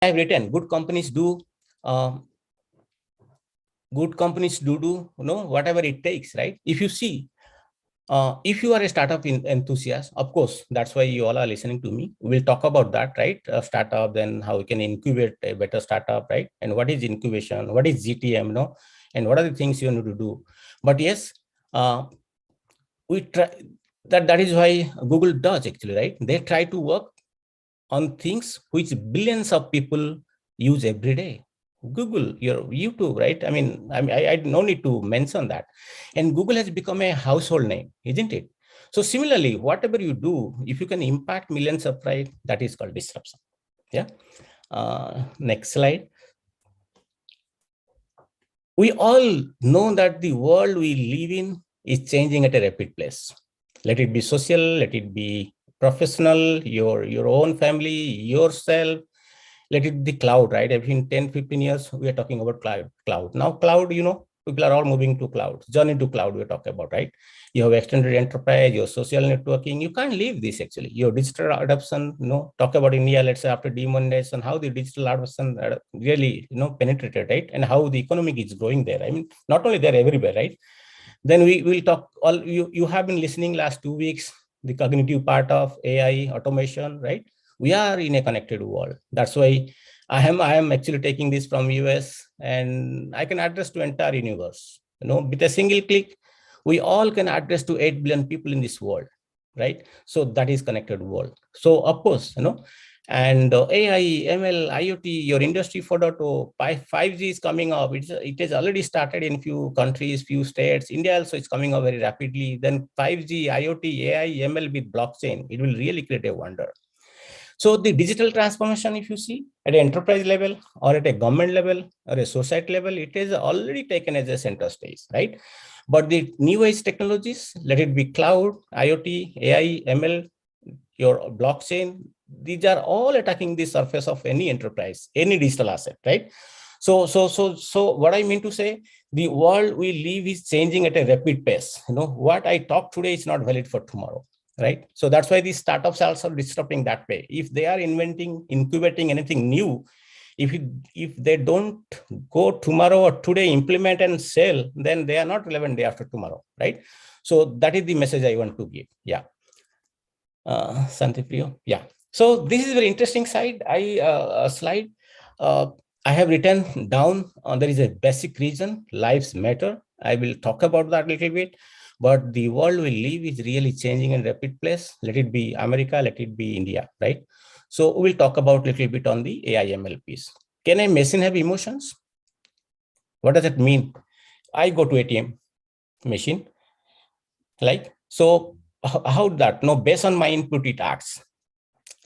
have written, good companies do whatever it takes, right? If you see, if you are a startup enthusiast, of course, that's why you all are listening to me. We'll talk about that, right? Startup, then how we can incubate a better startup, right? And what is incubation? What is GTM, and what are the things you need to do? But yes, we try that is why Google does actually, right? They try to work on things which billions of people use every day. Google, your YouTube, right? I no need to mention that. And Google has become a household name, isn't it? So similarly, whatever you do, if you can impact millions of lives, that is called disruption. Yeah. Next slide. We all know that the world we live in is changing at a rapid pace. Let it be social, let it be professional, your own family, yourself. Let it be cloud, right? In 10, 15 years, we are talking about cloud. Now cloud, people are all moving to cloud. Journey to cloud we're talking about, right? You have extended enterprise, your social networking. You can't leave this actually. Your digital adoption, talk about India, let's say after demonetization, how the digital adoption really, penetrated, right? And how the economic is growing there. Not only there, everywhere, right? Then we will talk, you have been listening last 2 weeks, the cognitive part of AI, automation, right? We are in a connected world. That's why I am actually taking this from US, and I can address to entire universe. With a single click, we all can address to 8 billion people in this world, right? So that is connected world. So of course, and AI, ML, IoT, your industry 4.0, 5G is coming up. It has already started in few countries, few states. India also is coming up very rapidly. Then 5G, IoT, AI, ML with blockchain, it will really create a wonder. So the digital transformation, if you see at an enterprise level or at a government level or a society level, it is already taken as a center stage, right? But the new age technologies, let it be cloud, IoT, AI, ML, your blockchain, these are all attacking the surface of any enterprise, any digital asset, right? So what I mean to say, the world we live is changing at a rapid pace. What I talk today is not valid for tomorrow, right? So that's why these startups are also disrupting that way. If they are incubating anything new, if they don't go tomorrow or today, implement and sell, then they are not relevant day after tomorrow, right? So that is the message I want to give. Yeah. Santipriyo. Yeah. So this is a very interesting slide. I have written down, there is a basic reason, lives matter. I will talk about that a little bit, but the world we live is really changing in rapid pace. Let it be America, let it be India, right? So we'll talk about a little bit on the AI ML piece. Can a machine have emotions? What does it mean? I go to ATM machine, like, so how that, based on my input, it acts.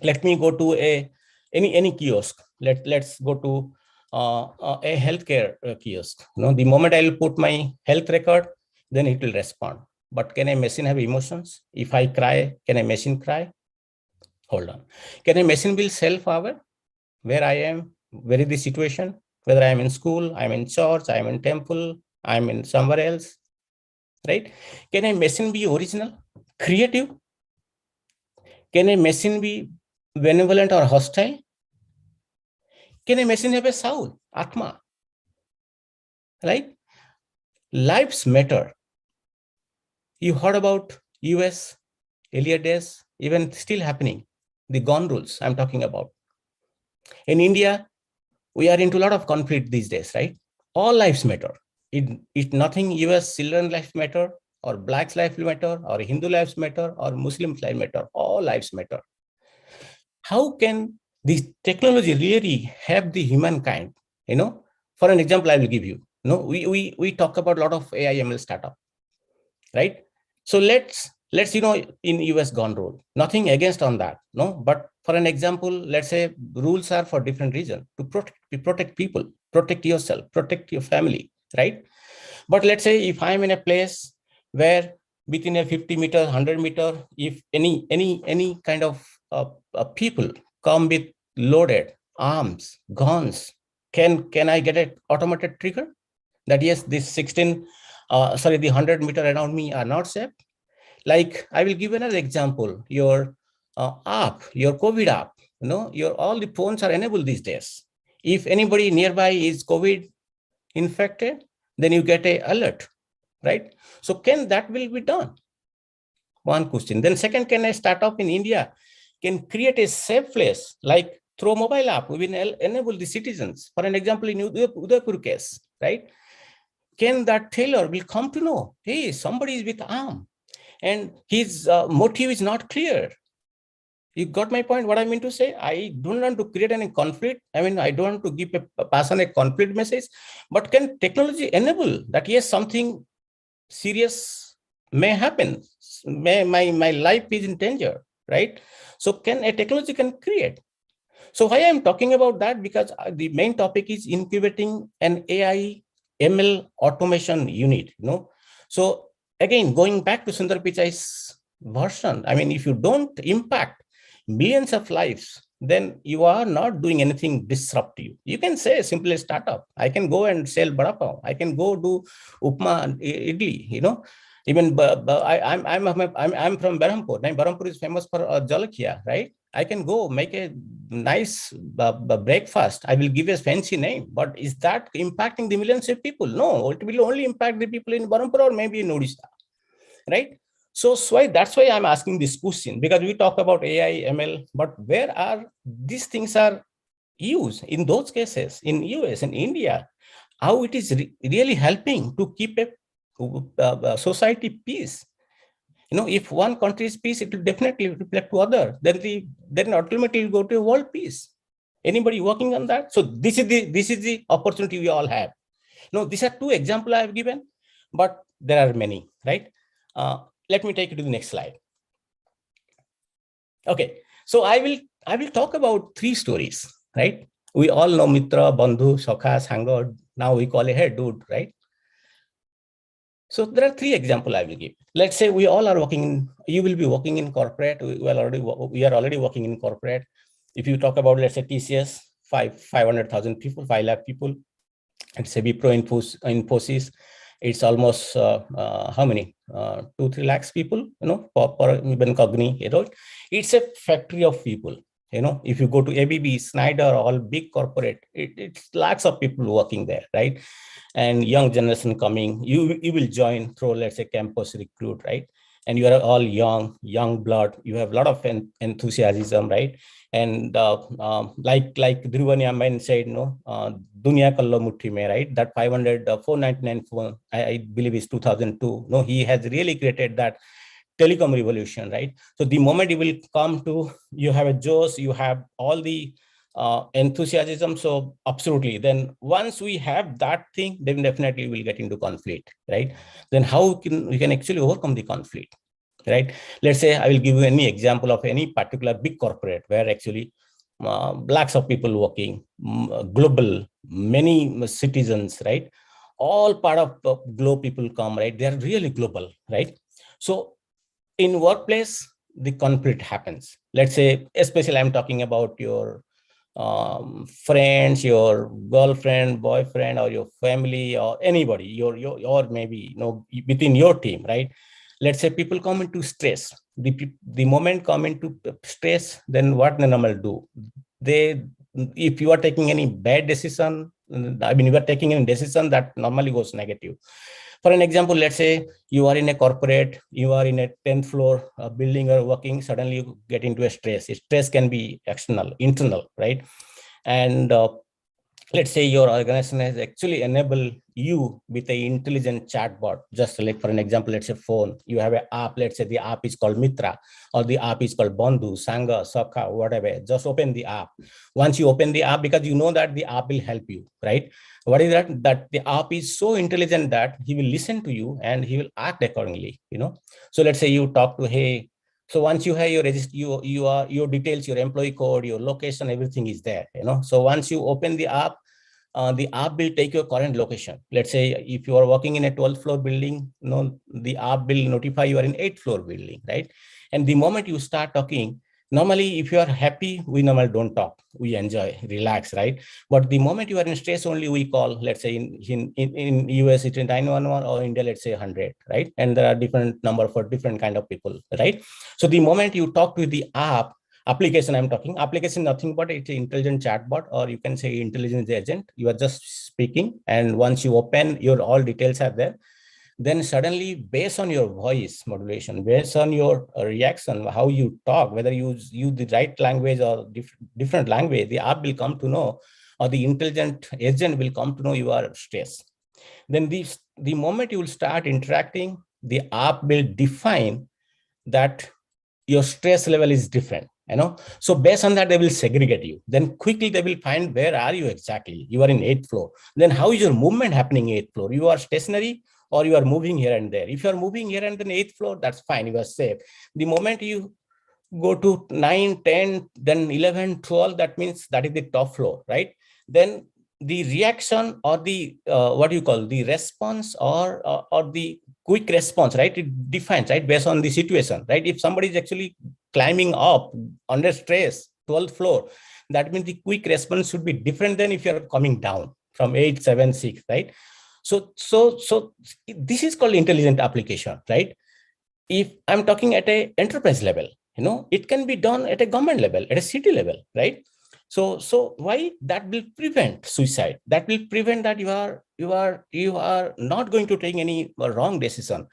Let me go to any kiosk. Let's go to a healthcare kiosk. The moment I will put my health record, then it will respond. But can a machine have emotions? If I cry, can a machine cry? Hold on. Can a machine be self-aware? Where I am, where is the situation? Whether I am in school, I am in church, I am in temple, I am in somewhere else, right? Can a machine be original, creative? Can a machine be benevolent or hostile? Can a machine have a soul, Atma? Right? Lives matter. You heard about US, earlier days, even still happening. The gun rules I'm talking about. In India, we are into a lot of conflict these days, right? All lives matter. It nothing US children lives matter, or blacks lives matter, or Hindu lives matter, or Muslim lives matter. All lives matter. How can this technology really help the humankind? For an example, I will give you. We talk about a lot of AI ML startup, right? So let's in US gun rule, nothing against on that, but for an example, let's say rules are for different reasons, to protect people, protect yourself, protect your family, right? But let's say if I'm in a place where within a 50-meter, 100-meter, if any kind of people come with loaded arms, guns, can I get an automated trigger that yes, this the 100-meter around me are not safe? Like, I will give another example. Your app, your COVID app, all the phones are enabled these days. If anybody nearby is COVID infected, then you get a alert, right? So can that will be done? One question. Then second, can a startup in India can create a safe place, like through mobile app, we will enable the citizens. For an example, in Udaipur case, right? Can that tailor will come to know, hey, somebody is with arm and his motive is not clear. You got my point, what I mean to say? I don't want to create any conflict. I mean, I don't want to give pass on a conflict message, but can technology enable that, yes, something serious may happen, my life is in danger, right? So can a technology can create. So why I'm talking about that, because the main topic is incubating an AI ML automation unit, So again, going back to Sundar Pichai's version, I mean, if you don't impact millions of lives, then you are not doing anything disruptive. You can say simply startup. I can go and sell bada pav. I can go do upma and idli, Even I'm from Berhampur. Now, Berhampur is famous for jalakia, right? I can go make a nice breakfast. I will give a fancy name, but is that impacting the millions of people? No, it will only impact the people in Berhampur or maybe in Odisha, right? So that's why I'm asking this question, because we talk about AI, ML, but where are these things are used in those cases in US and India? How it is really helping to keep a society peace? If one country's peace, it will definitely reflect to other. Then ultimately you go to world peace. Anybody working on that? So this is the opportunity we all have. These are two examples I have given, but there are many, right? Let me take you to the next slide. Okay, so I will talk about three stories, right? We all know Mitra, Bandhu, Sakha, Sangha. Now we call it hey dude, right? So there are three examples I will give. Let's say we all are working, you will be working in corporate. We are already working in corporate. If you talk about, let's say TCS, 500,000 people, 5 lakh people. It's a Wipro Infosys. It's almost how many? 2-3 lakhs people, for even Cogni, It's a factory of people. If you go to ABB, Schneider, all big corporate, it's lakhs of people working there, right? And young generation coming, you will join through, let's say, campus recruit, right? And you are all young blood. You have a lot of enthusiasm, right? And like Dhruvan Yaman said, dunya kallo muthi mein, right? That 499 phone, I believe is 2002. No, he has really created that telecom revolution, right? So the moment you will come to, you have a josh, you have all the enthusiasm. So absolutely. Then once we have that thing, then definitely we'll get into conflict, right? Then how can we can actually overcome the conflict, right? Let's say I will give you any example of any particular big corporate where actually lakhs of people working, global, many citizens, right? All part of the globe people come, right? They are really global, right? So in workplace, the conflict happens. Let's say, especially I'm talking about your friends, your girlfriend, boyfriend, or your family, or anybody, or maybe within your team, right? Let's say people come into stress. The moment come into stress, then what the normal do? They, if you are taking any bad decision, I mean, you are taking any decision that normally goes negative. For an example, let's say you are in a corporate, you are in a 10th floor building or working, suddenly you get into a stress. Stress can be external, internal, right? And let's say your organization has actually enabled you with an intelligent chatbot. Just like for an example, let's say phone, you have an app, let's say the app is called Mitra, or the app is called Bandhu, Sangha, Sakha, whatever. Just open the app. Once you open the app, because you know that the app will help you, right? What is that? That the app is so intelligent that he will listen to you and he will act accordingly, So let's say you talk to, hey, so once you have your your details, your employee code, your location, everything is there, So once you open the app will take your current location. Let's say if you are working in a 12th floor building, the app will notify you are in 8th floor building, right? And the moment you start talking, normally if you are happy, we normally don't talk. We enjoy, relax, right? But the moment you are in stress, only we call, let's say in US, it's 911, or India, let's say 100, right? And there are different number for different kind of people, right? So the moment you talk to the app application I'm talking. Application, nothing but it's an intelligent chatbot, or you can say intelligence agent. You are just speaking, and once you open, your all details are there. Then suddenly, based on your voice modulation, based on your reaction, how you talk, whether you use the right language or different language, the app will come to know, or the intelligent agent will come to know you are stressed. Then the moment you will start interacting, the app will define that your stress level is different, so based on that they will segregate you. Then quickly they will find where are you exactly. You are in 8th floor. Then how is your movement happening 8th floor? You are stationary or you are moving here and there? If you are moving here and then 8th floor, that's fine, you are safe. The moment you go to 9, 10, then 11, 12, that means that is the top floor, right? Then the reaction, or the what you call the response, or the quick response, right? It defines, right, based on the situation, right? If somebody is actually climbing up under stress, 12th floor, that means the quick response should be different than if you're coming down from 8, 7, 6, right? So this is called intelligent application, right? If I'm talking at a enterprise level, it can be done at a government level, at a city level, right? So why that will prevent suicide? That will prevent that you are not going to take any wrong decision.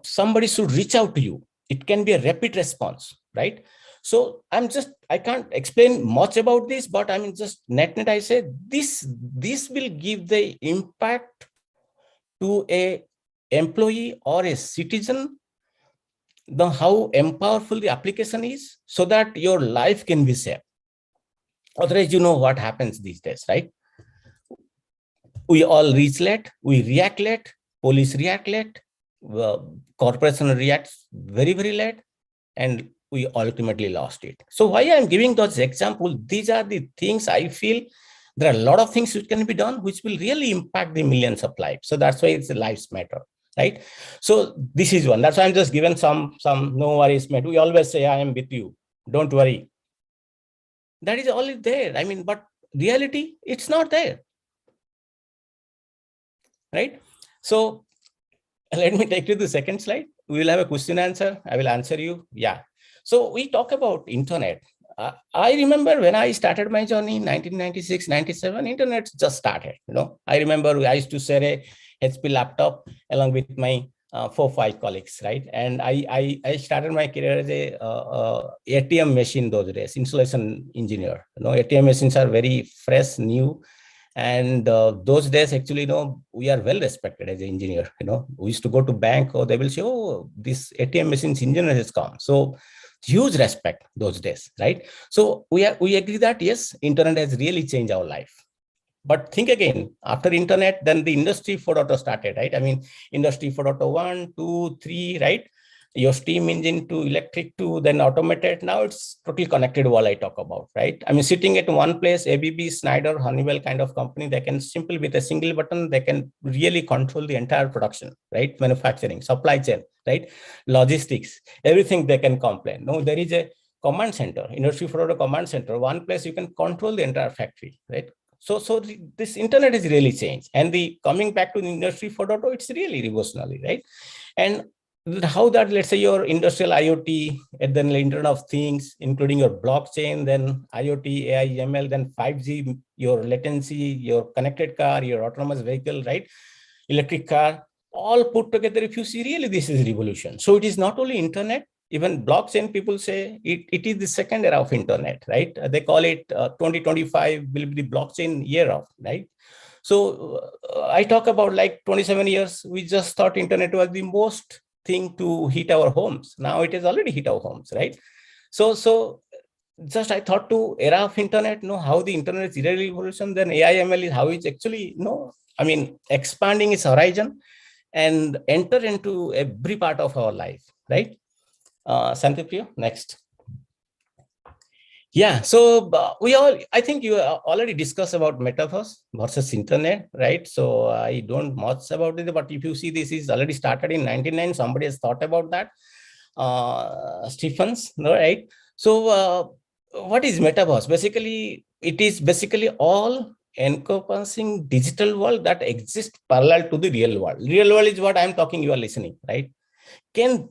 Somebody should reach out to you. It can be a rapid response, right? So I can't explain much about this, but I mean, just net I say this will give the impact to a employee or a citizen, how powerful the application is, so that your life can be saved. Otherwise, you know what happens these days, right? We all reach late, we react late, police react late, corporation reacts very, very late, and we ultimately lost it. So why I'm giving those examples, these are the things I feel there are a lot of things which can be done, which will really impact the millions of lives. So that's why it's the lives matter, right? So this is one. That's why I'm just given some no worries, mate. We always say, I am with you. Don't worry. That is all there. I mean, but reality, it's not there, right? So let me take you to the second slide. We will have a question answer. I will answer you. Yeah. So we talk about internet. I remember when I started my journey in 1996, 97, internet just started. I remember I used to share a HP laptop along with my 4-5 colleagues, right? And I started my career as a ATM machine those days, installation engineer. ATM machines are very fresh, new. And those days, actually, we are well respected as an engineer. We used to go to bank, or they will say, oh, this ATM machines engineer has come. So huge respect those days, right? So we agree that yes, internet has really changed our life. But think again, after internet, then the industry 4.0 started, right? I mean, industry 4.0, 1, 2, 3, right? Your steam engine to electric to then automated. Now it's totally connected world I talk about, right? I mean, sitting at one place, ABB, Schneider, Honeywell kind of company, they can simply with a single button, they can really control the entire production, right? Manufacturing, supply chain, right? Logistics, everything they can complain. No, there is a command center, industry 4.0 command center, one place you can control the entire factory, right? So this internet is really changed. And the coming back to the industry 4.0, it's really revolutionary, right? And how that, let's say, your industrial IoT, and then the Internet of Things, including your blockchain, then IoT, AI, ML, then 5G, your latency, your connected car, your autonomous vehicle, right? Electric car, all put together. If you see, really, this is revolution. So it is not only internet, even blockchain, people say it is the second era of internet, right? They call it 2025 will be the blockchain year of, right? So I talk about like 27 years, we just thought internet was the most thing to hit our homes. Now it has already hit our homes, right? So just I thought to era of internet, how the internet is really evolution, then AI ML is how it's actually, I mean, expanding its horizon and enter into every part of our life, right? Santipriya, next. Yeah, so I think you already discussed about metaverse versus internet, right? So I don't much about it, but if you see, this is already started in 99. Somebody has thought about that. Stephens, right? So what is metaverse? Basically, it is basically all encompassing digital world that exists parallel to the real world. Real world is what I'm talking, you are listening, right? Can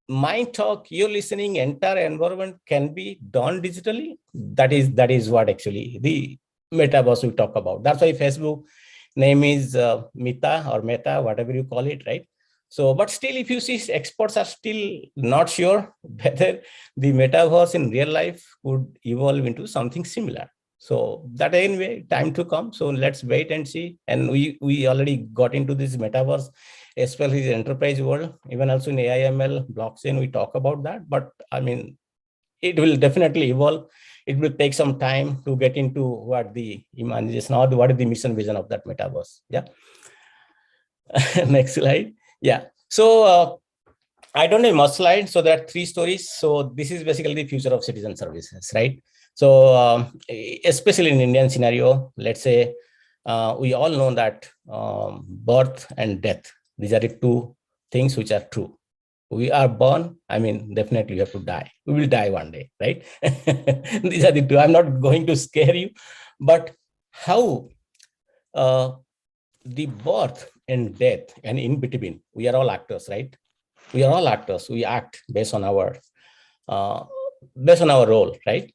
my talk, you're listening, entire environment can be done digitally. That is what actually the metaverse we talk about. That's why Facebook name is Meta, whatever you call it, right? So, but still, if you see, experts are still not sure whether the metaverse in real life could evolve into something similar. So that anyway, time to come. So let's wait and see. And we already got into this metaverse, especially the enterprise world. Even also in AI/ML blockchain, we talk about that. But I mean, it will definitely evolve. It will take some time to get into what the imagination or what is the mission vision of that metaverse. Yeah. Next slide. Yeah. So I don't have much slides. So there are 3 stories. So this is basically the future of citizen services, right? So especially in Indian scenario, let's say we all know that birth and death, these are the 2 things which are true. We are born, I mean, definitely we have to die. We will die one day, right? These are the 2. I'm not going to scare you, but how the birth and death and in between, we are all actors, right? We are all actors. We act based on our role, right?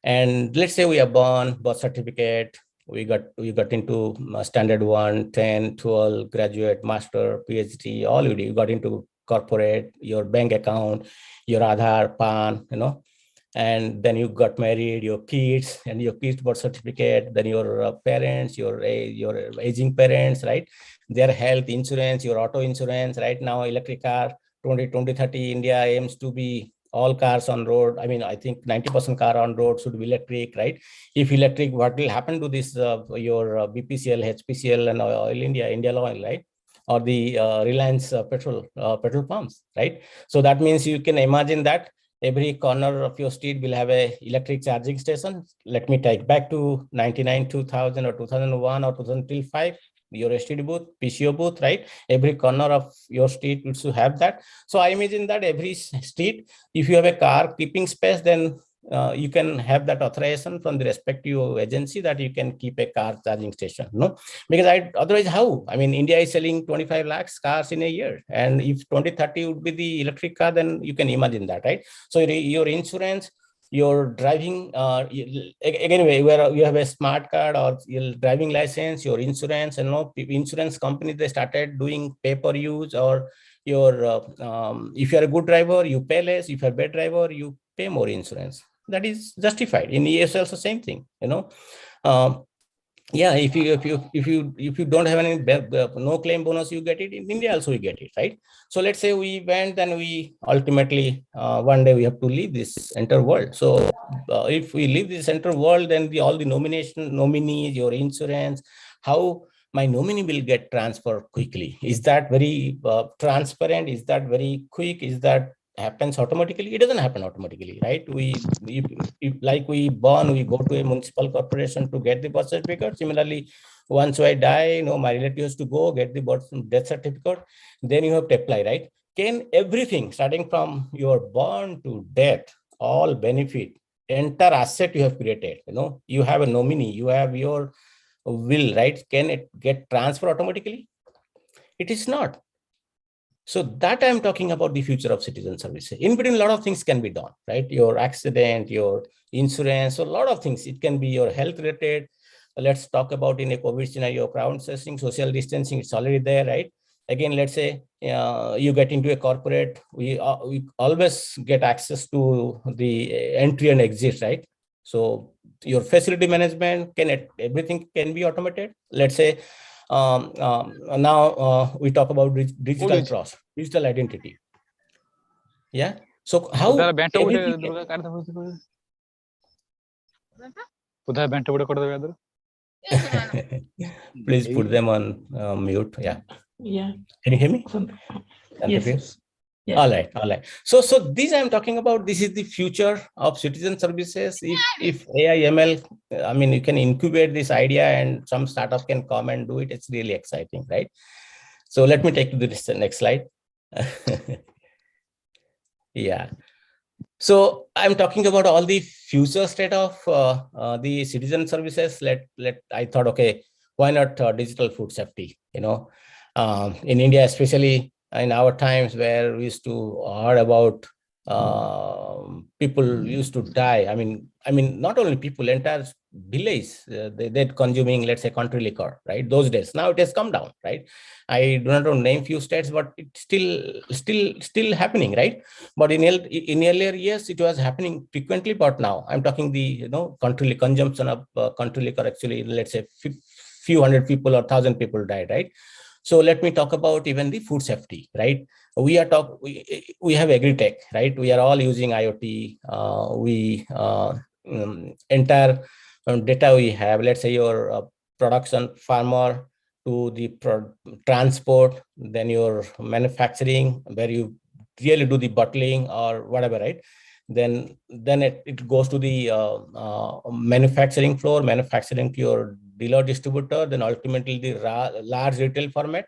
And let's say we are born, birth certificate, we got into standard 1, 10, 12, graduate, master, PhD, all you got into corporate, your bank account, your Aadhaar, PAN, and then you got married, your kids and your kids birth certificate, then your parents, your aging parents, right? Their health insurance, your auto insurance, right? Now electric car, 2030, India aims to be all cars on road. I mean, I think 90% car on road should be electric, right? If electric, what will happen to this, your BPCL, HPCL and Oil India, Indian Oil, right? Or the Reliance petrol pumps, right? So that means you can imagine that every corner of your street will have a electric charging station. Let me take back to 99, 2000 or 2001 or 2005, your STD booth, PCO booth, right? Every corner of your street will have that. So I imagine that every street, if you have a car keeping space, then you can have that authorization from the respective agency that you can keep a car charging station, no? Because otherwise how? I mean, India is selling 25 lakhs cars in a year. And if 2030 would be the electric car, then you can imagine that, right? So your insurance, your driving, again, where you have a smart card or your driving license, your insurance, and insurance companies, they started doing pay-per-use, or your if you're a good driver, you pay less. If you're a bad driver, you pay more insurance. That is justified. In ES also same thing, yeah, if you don't have any no claim bonus, you get it. In India also you get it, right? So let's say we went and we ultimately one day we have to leave this enter world. So if we leave this enter world, then all the nominees, your insurance, how my nominee will get transferred quickly? Is that very transparent? Is that very quick? Is that happens automatically? It doesn't happen automatically, right? If like we born, we go to a municipal corporation to get the birth certificate. Similarly, once I die, my relatives to go get the death certificate, then you have to apply, right? Can everything starting from your born to death, all benefit, entire asset you have created, you have a nominee, you have your will, right? Can it get transferred automatically? It is not. So that I'm talking about the future of citizen services. In between, a lot of things can be done, right? Your accident, your insurance, so a lot of things. It can be your health related. Let's talk about in a COVID scenario, crowd testing, social distancing, it's already there, right? Again, let's say you get into a corporate, we always get access to the entry and exit, right? So your facility management, everything can be automated. Let's say now we talk about digital trust, digital identity. Yeah. So how everything please put them on mute. Yeah. Yeah. Can you hear me? Yes. Yeah. All right. So this I'm talking about, this is the future of citizen services. If AI ML, I mean, you can incubate this idea and some startup can come and do it. It's really exciting, right? So let me take to the next slide. Yeah. So I'm talking about all the future state of the citizen services. I thought, okay, why not digital food safety? In India, especially, in our times where we used to heard about people used to die. I mean, not only people, entire village, they're consuming, let's say, country liquor, right? Those days. Now it has come down, right? I do not know name few states, but it's still happening, right? But in earlier years, it was happening frequently. But now I'm talking the country consumption of country liquor. Actually, let's say few hundred people or 1,000 people died, right? So let me talk about even the food safety, right? We have agri-tech, right? We are all using IoT. We entire data we have, let's say your production farmer to the transport, then your manufacturing, where you really do the bottling or whatever, right? Then it goes to the manufacturing floor, manufacturing to your dealer distributor, then ultimately the large retail format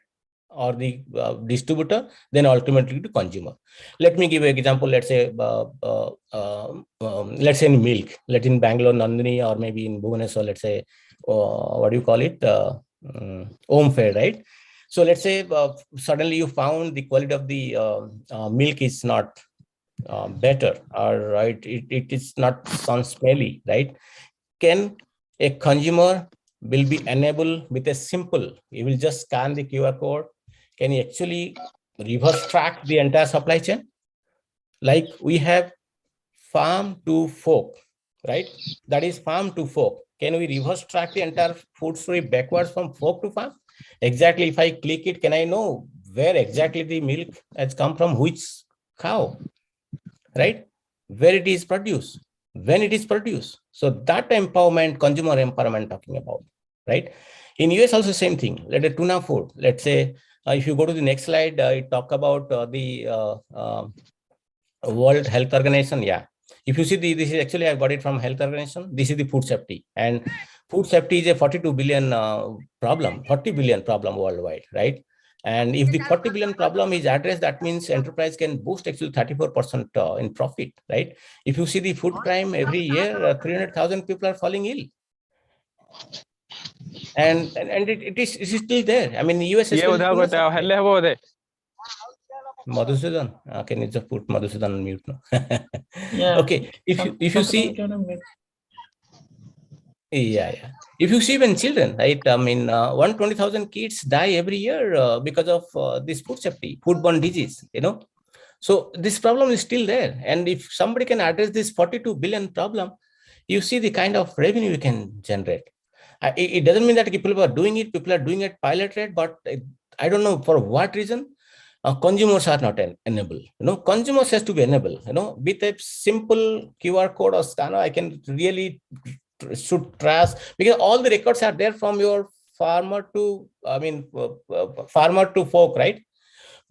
or the distributor, then ultimately to consumer. Let me give you an example. Let's say in milk, let in Bangalore, Nandini, or maybe in Bhubaneswar, let's say, what do you call it? Home fair, right? So let's say suddenly you found the quality of the milk is not better, or right, it is not sound smelly, right? Can a consumer will be enabled with a simple, you will just scan the QR code, can you actually reverse track the entire supply chain? Like we have farm to fork, right? That is farm to fork. Can we reverse track the entire food story backwards from fork to farm? Exactly, if I click it, can I know where exactly the milk has come from, which cow, right? Where it is produced, when it is produced. So that empowerment, consumer empowerment talking about, right? In US also same thing. Let a tuna food. Let's say if you go to the next slide, it talk about the World Health Organization. Yeah. If you see this is actually I got it from Health Organization. This is the food safety, and food safety is a 42 billion problem, 40 billion problem worldwide, right? And if the 40 billion problem is addressed, that means enterprise can boost actually 34% in profit, right? If you see the food crime every year, 300,000 people are falling ill. And it is still there. I mean, US especially. Madhusudan, can you just put Madhusudan on mute now? Yeah. Okay, if you see, yeah. If you see when children, right? I mean, 120,000 kids die every year because of this food safety, foodborne disease. So this problem is still there. And if somebody can address this 42 billion problem, you see the kind of revenue you can generate. It doesn't mean that people are doing it. People are doing it pilot rate, but I don't know for what reason. Consumers are not enabled. Consumers has to be enabled. With a simple QR code or scanner, I can really should trust, because all the records are there from your farmer to, farmer to fork, right?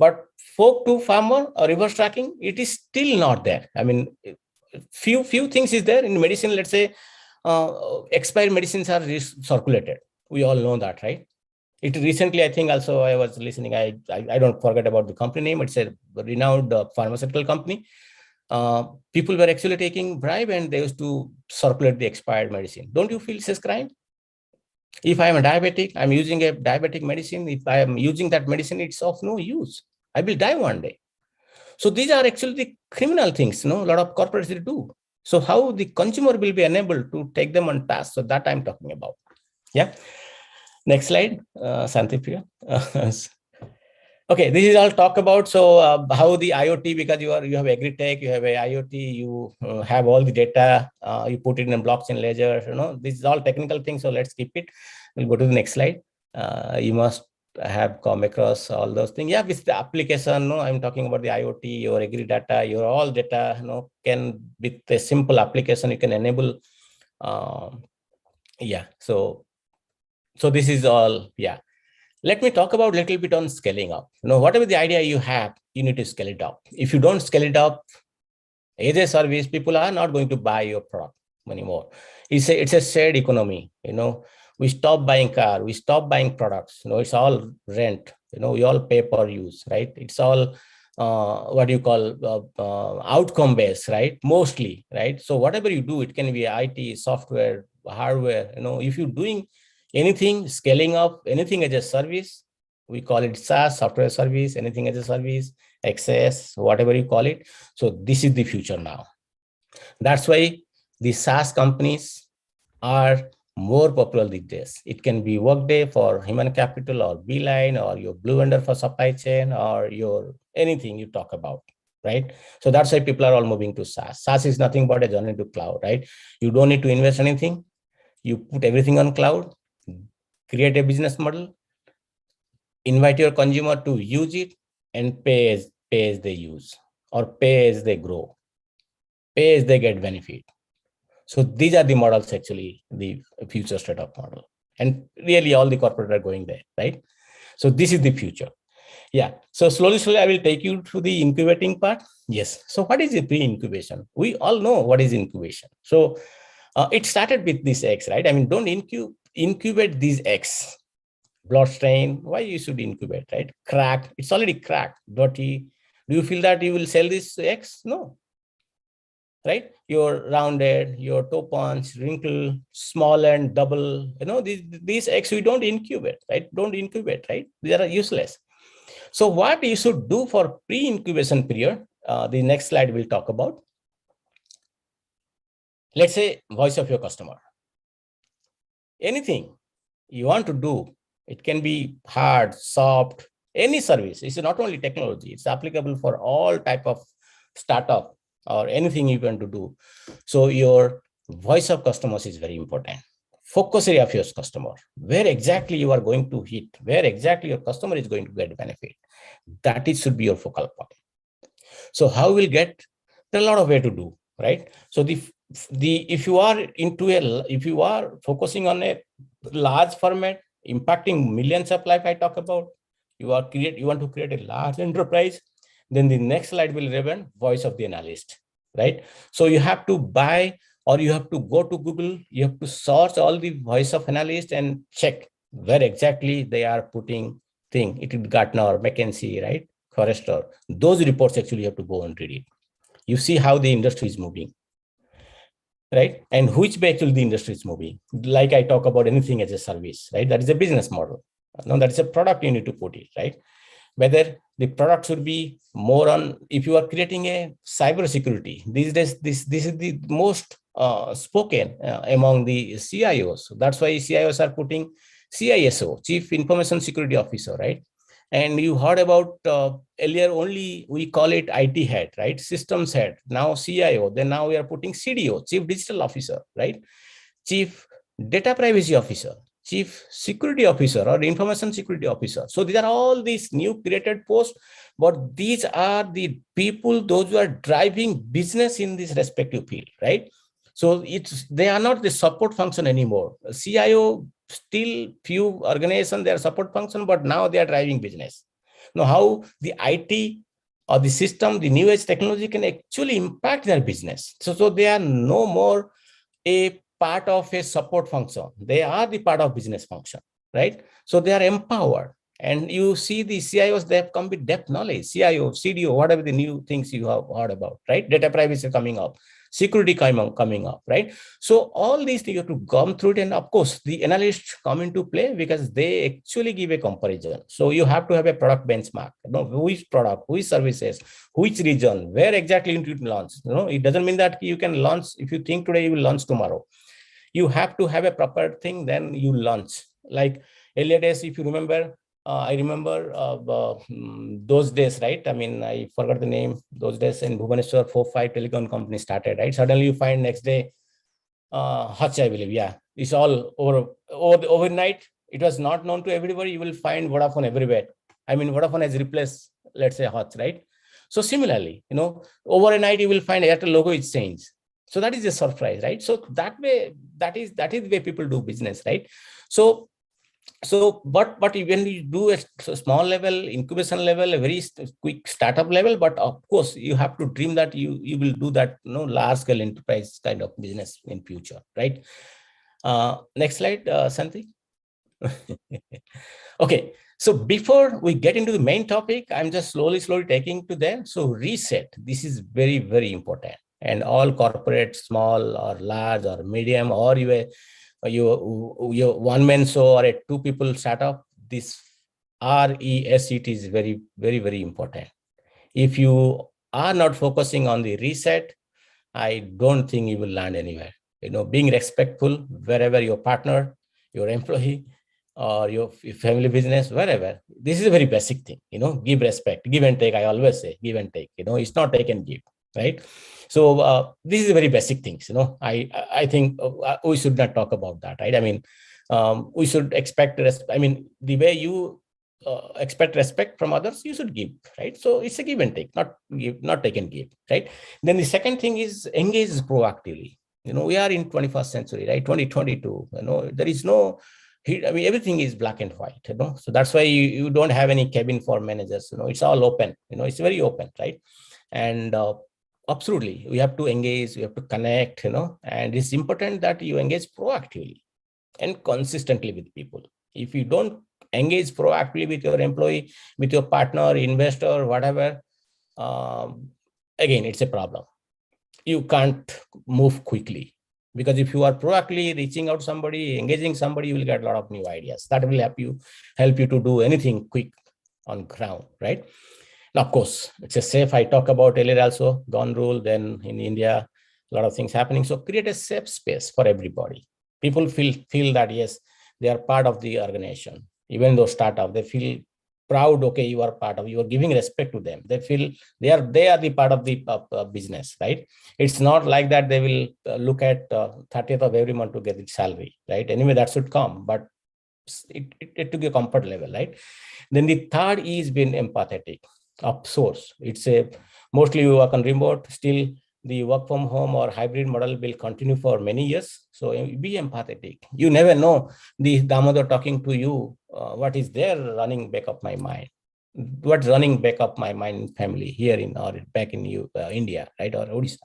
But fork to farmer or reverse tracking, it is still not there. I mean, few things is there in medicine. Let's say expired medicines are circulated. We all know that, right? It recently, I think, also I was listening. I don't forget about the company name. It's a renowned pharmaceutical company. People were actually taking bribe and they used to circulate the expired medicine. Don't you feel this crime? If I am a diabetic, I'm using a diabetic medicine. If I am using that medicine, it's of no use. I will die one day. So these are actually the criminal things, a lot of corporates do. So how the consumer will be enabled to take them on task? So that I'm talking about. Yeah. Next slide, Santipriya. Okay, this is all talk about. So how the IoT, because you have agri-tech, you have a IoT, you have all the data, you put it in a blockchain ledger. This is all technical things. So let's keep it. We'll go to the next slide. You must have come across all those things. Yeah, with the application, I'm talking about the IoT, your agri data, your all data, can with a simple application you can enable. Yeah. So this is all. Yeah. Let me talk about a little bit on scaling up. Whatever the idea you have, you need to scale it up. If you don't scale it up as a service, people are not going to buy your product anymore. It's a shared economy. We stop buying car, we stop buying products. It's all rent. We all pay per use, right? It's all what you call outcome based, right? Mostly, right? So whatever you do, it can be IT, software, hardware. If you're doing anything, scaling up anything as a service, We call it SaaS, software service, anything as a service, XS, whatever you call it. So this is the future now. That's why the SaaS companies are more popular these days. It can be Workday for human capital, or Beeline, or your Blue Vendor for supply chain, or your anything you talk about, right? So that's why people are all moving to SaaS. SaaS is nothing but a journey to cloud, right? You don't need to invest anything. You put everything on cloud, create a business model, invite your consumer to use it, and pay as they use, or pay as they grow, pay as they get benefit. So these are the models, actually, the future state of model. And really all the corporate are going there, right? So this is the future. Yeah. So slowly, I will take you to the incubating part. Yes. So what is the pre-incubation? We all know what is incubation. So it started with this X, right? I mean, don't incubate these X. Blood strain, why you should incubate, right? Cracked, it's already cracked, dirty. Do you feel that you will sell this X? No, right? You're rounded, your toe punch, wrinkle, small and double, these eggs we don't incubate, right? Don't incubate, right? They are useless. So what you should do for pre-incubation period, the next slide we'll talk about. Let's say voice of your customer. Anything you want to do, it can be hard, soft, any service. It's not only technology, it's applicable for all type of startup or anything you want to do. So your voice of customers is very important. Focus area of your customer, where exactly you are going to hit, where exactly your customer is going to get benefit. That it should be your focal point. So how we'll get, there are a lot of way to do, right? So if you are focusing on a large format, impacting millions of life, I talk about, you want to create a large enterprise, then the next slide will represent voice of the analyst, right? So you have to buy, or you have to go to Google, you have to search all the voice of analyst and check where exactly they are putting thing. It is Gartner, McKinsey, right? Forrester. Those reports actually you have to go and read it. You see how the industry is moving, right? And which way actually the industry is moving. Like I talk about anything as a service, right? That is a business model. No, that is a product you need to put it, right? Whether the product should be more on, if you are creating a cyber security, these days, this is the most spoken among the CIOs. That's why CIOs are putting CISO, Chief Information Security Officer, right? And you heard about earlier only we call it IT head, right? Systems head, now CIO, then now we are putting CDO, Chief Digital Officer, right? Chief Data Privacy Officer, Chief Security Officer, or Information Security Officer. So these are all these new created posts, but these are the people, those who are driving business in this respective field, right? So they are not the support function anymore. CIO, still few organizations, they are support function, but now they are driving business. Now, how the IT or the system, the new age technology can actually impact their business. So they are no more a part of a support function. They are the part of business function, right? So they are empowered. And you see the CIOs, they have come with depth knowledge, CIO, CDO, whatever the new things you have heard about, right? Data privacy coming up, security coming up, right? So all these things you have to come through it. And of course, the analysts come into play because they actually give a comparison. So you have to have a product benchmark, which product, which services, which region, where exactly you need to launch. It doesn't mean that you can launch, if you think today, you will launch tomorrow. You have to have a proper thing, then you launch. Like earlier days, if you remember, I remember those days, right? I mean, I forgot the name. Those days in Bhubaneswar, 4-5 telecom companies started, right? Suddenly you find next day, Hutch, I believe, yeah. It's all overnight. It was not known to everybody. You will find Vodafone everywhere. I mean, Vodafone has replaced, let's say, Hutch, right? So similarly, overnight you will find Airtel logo is changed. So that is a surprise, right? So that is the way people do business, right? So but when you do a small level, incubation level, a very quick startup level, but of course you have to dream that you will do that, large scale enterprise kind of business in future, right? Next slide, Santi. Okay, so before we get into the main topic, I'm just slowly taking to there. So reset, this is very, very important. And all corporate, small or large or medium, or your one-man show or a two-people startup, this reset is very, very, very important. If you are not focusing on the reset, I don't think you will land anywhere. Being respectful wherever your partner, your employee, or your family business, wherever. This is a very basic thing. Give respect, give and take. I always say give and take. It's not take and give, right? So this is a very basic things. I think we should not talk about that, right? I mean, we should expect I mean, the way you expect respect from others, you should give, right? So it's a give and take, not take and give, right? Then the second thing is engage proactively. We are in 21st century, right? 2022. There is no, I mean, everything is black and white. So that's why you don't have any cabin for managers. It's all open. It's very open, right? And absolutely, we have to engage, we have to connect. And it's important that you engage proactively and consistently with people. If you don't engage proactively with your employee, with your partner, investor, whatever, again, it's a problem. You can't move quickly, because if you are proactively reaching out somebody, engaging somebody, you will get a lot of new ideas that will help you to do anything quick on ground, right? Now, of course, it's a safe. I talk about earlier also, gone rule. Then in India, a lot of things happening. So create a safe space for everybody. People feel that yes, they are part of the organization. Even though startup, they feel proud. Okay, you are giving respect to them. They feel they are the part of the business, right? It's not like that they will look at 30th of every month to get the salary, right? Anyway, that should come, but it took a comfort level, right? Then the third is being empathetic. Of source, it's a mostly you work on remote. Still, the work from home or hybrid model will continue for many years. So be empathetic. You never know the Damodar talking to you. What is there running back of my mind? What's running back of my mind? Family here or back in India, right, or Odisha,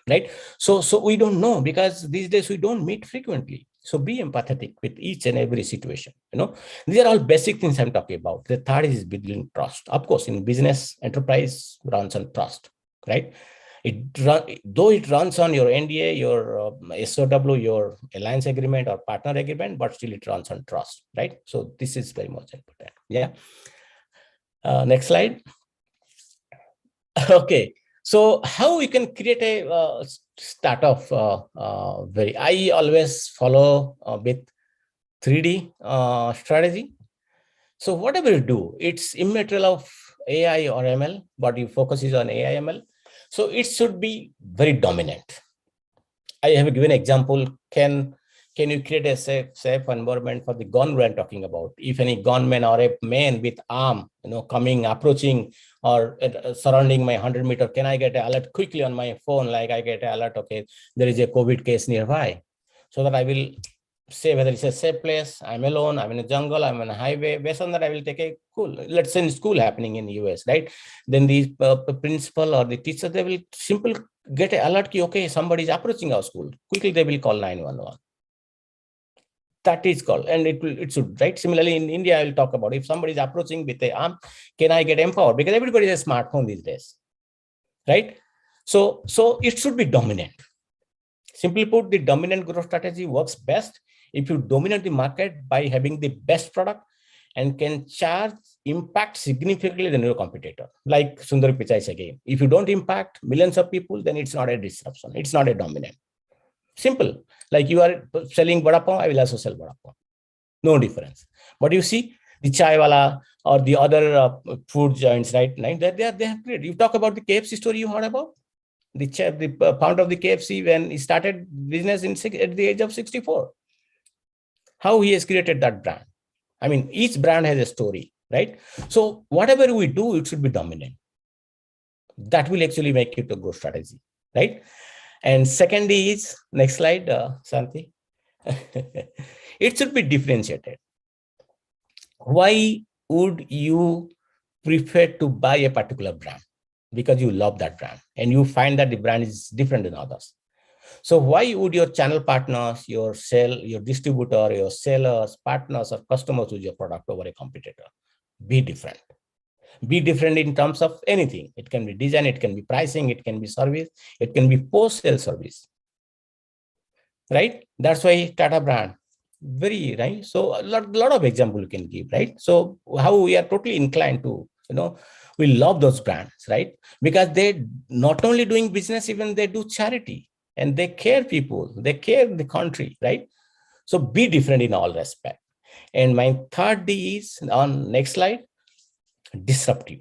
right? So we don't know, because these days we don't meet frequently. So be empathetic with each and every situation. These are all basic things I'm talking about. The third is building trust. Of course, in business, enterprise runs on trust, right? Though it runs on your NDA, your SOW, your alliance agreement or partner agreement, but still it runs on trust, right? So this is very much important. Yeah. Next slide. Okay. So how we can create a startup? I always follow with 3D strategy. So whatever you do, it's immaterial of AI or ML, but you focus is on AI ML. So it should be very dominant. I have given an example. Can you create a safe environment for the gunman I'm talking about? If any gunman or a man with arm, coming, approaching, or surrounding my 100 meter, can I get an alert quickly on my phone? Like I get an alert, okay, there is a COVID case nearby, so that I will say whether it's a safe place, I'm alone, I'm in a jungle, I'm on a highway. Based on that, I will take a cool. Let's say in school happening in the US, right? Then the principal or the teacher, they will simple get an alert, okay, somebody is approaching our school. Quickly, they will call 911. That is called, and it should, right? Similarly, in India, I will talk about if somebody is approaching with a arm, can I get empowered? Because everybody has a smartphone these days, right? So it should be dominant. Simply put, the dominant growth strategy works best if you dominate the market by having the best product and can charge impact significantly than your competitor. Like Sundar Pichai said again, if you don't impact millions of people, then it's not a disruption. It's not a dominant. Simple. Like you are selling vada pav, I will also sell vada pav. No difference. But you see, the chai wala or the other food joints, right? They have great. You talk about the KFC story you heard about. The founder of the KFC, when he started business at the age of 64. How he has created that brand. I mean, each brand has a story, right? So whatever we do, it should be dominant. That will actually make it a growth strategy, right? And second is, next slide, Santi. It should be differentiated. Why would you prefer to buy a particular brand? Because you love that brand and you find that the brand is different than others. So why would your channel partners, your distributor, your sellers, partners, or customers choose your product over a competitor? Be different. Be different in terms of anything. It can be design, it can be pricing, it can be service, it can be post-sale service. Right? That's why Tata brand. very right. So a lot of example you can give, right? So how we are totally inclined to, we love those brands, right? Because they not only doing business, even they do charity and they care people, they care the country, right? So be different in all respect. And my third D is on next slide, disruptive.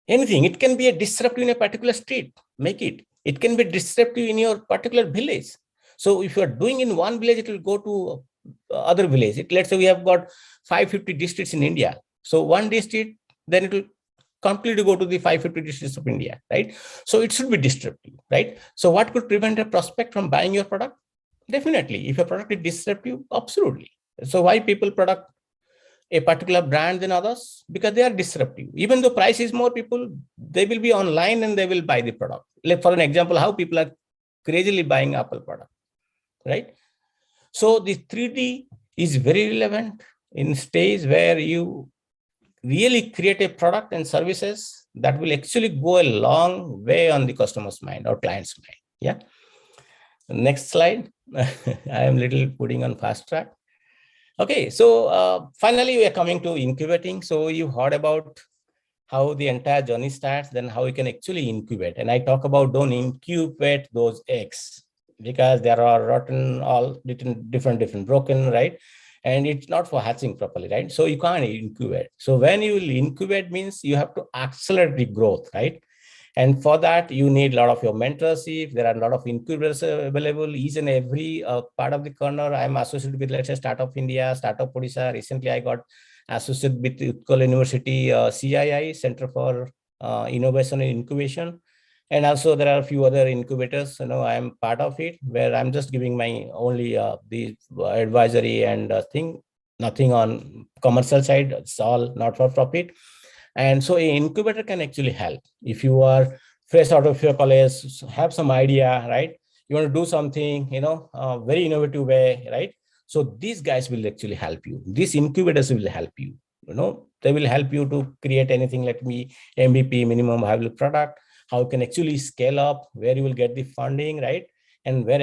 Anything, it can be a disruptive in a particular street, make it. It can be disruptive in your particular village. So if you are doing in one village, it will go to other village. Let's say we have got 550 districts in India. So one district, then it will completely go to the 550 districts of India, right? So it should be disruptive, right? So what could prevent a prospect from buying your product? Definitely, if your product is disruptive, absolutely. So why people product a particular brand than others? Because they are disruptive. Even though price is more, people, they will be online and they will buy the product. Like for an example, how people are crazily buying Apple product, right? So the 3D is very relevant in stage where you really create a product and services that will actually go a long way on the customer's mind or client's mind. Yeah. Next slide. I am little putting on fast track. Okay, so finally we are coming to incubating. So you heard about how the entire journey starts, then how you can actually incubate. And I talk about don't incubate those eggs because there are rotten, all different, broken, right? And it's not for hatching properly, right? So you can't incubate. So when you will incubate means you have to accelerate the growth, right? And for that, you need a lot of your mentorship. There are a lot of incubators available. Each and every part of the corner, I'm associated with, let's say, Startup India, Startup Odisha. Recently, I got associated with Utkal University, CII, Center for Innovation and Incubation. And also there are a few other incubators, I'm part of it, where I'm just giving my only the advisory and thing, nothing on commercial side. It's all not for profit. And so an incubator can actually help. If you are fresh out of your college, have some idea, right? You want to do something, very innovative way, right? So these guys will actually help you. These incubators will help you. They will help you to create anything like MVP, minimum viable product, how you can actually scale up, where you will get the funding, right? And when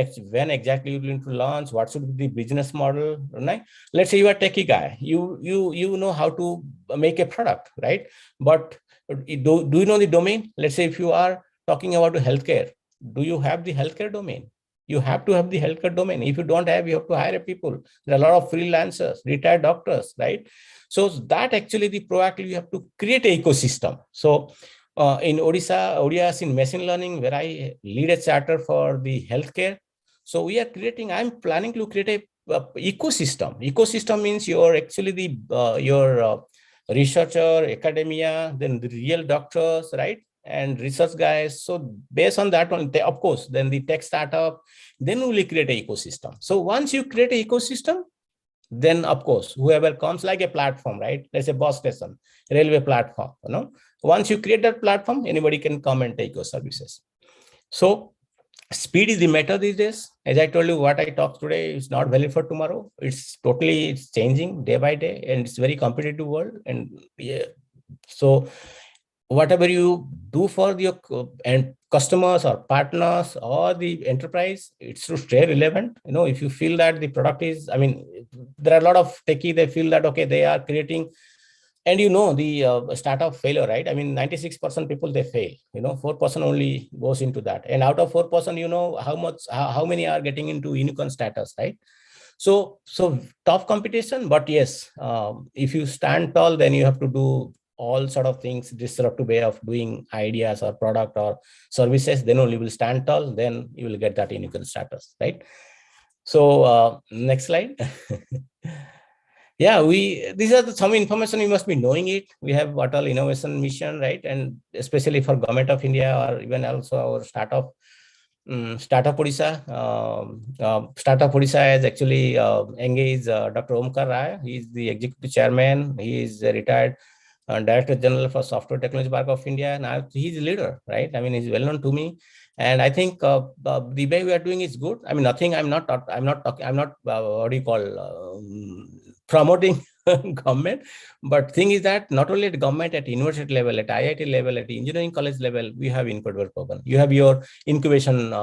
exactly you're going to launch, what should be the business model, right? Let's say you are a techie guy, you know how to make a product, right? But do you know the domain? Let's say if you are talking about healthcare, do you have the healthcare domain? You have to have the healthcare domain. If you don't have, you have to hire people. There are a lot of freelancers, retired doctors, right? So that actually the proactively you have to create an ecosystem. So in ODIS in machine learning, where I lead a charter for the healthcare. So we are I'm planning to create a ecosystem. Ecosystem means you're actually your researcher, academia, then the real doctors, right? And research guys. So based on that one, of course, then the tech startup, then we will create an ecosystem. So once you create an ecosystem, then of course, whoever comes like a platform, right? Let's say bus station, railway platform, once you create that platform, anybody can come and take your services. So speed is the matter these days. As I told you, what I talked today is not valid for tomorrow. It's changing day by day, and it's very competitive world. And yeah, so whatever you do for your and customers or partners or the enterprise, it's to stay relevant. If you feel that the product is, there are a lot of techie, they feel that, okay, they are creating, and the startup failure, right? 96% people, they fail, 4% only goes into that. And out of 4%, how many are getting into unicorn status, right? So tough competition, but yes, if you stand tall, then you have to do all sort of things, disruptive way of doing ideas or product or services, then only will stand tall, then you will get that unicorn status, right? So next slide. Yeah, these are some information you must be knowing it. We have what all innovation mission, right? And especially for Government of India, or even also our Startup Odisha. Startup Odisha has actually engaged Dr. Omkar Rai. He is the executive chairman. He is a retired Director General for Software Technology Park of India. Now he's a leader, right? He's well known to me. And I think the way we are doing is good. Nothing. I'm not talking. What do you call promoting government, but thing is that not only at government, at university level, at IIT level, at engineering college level, we have incubator program. You have your incubation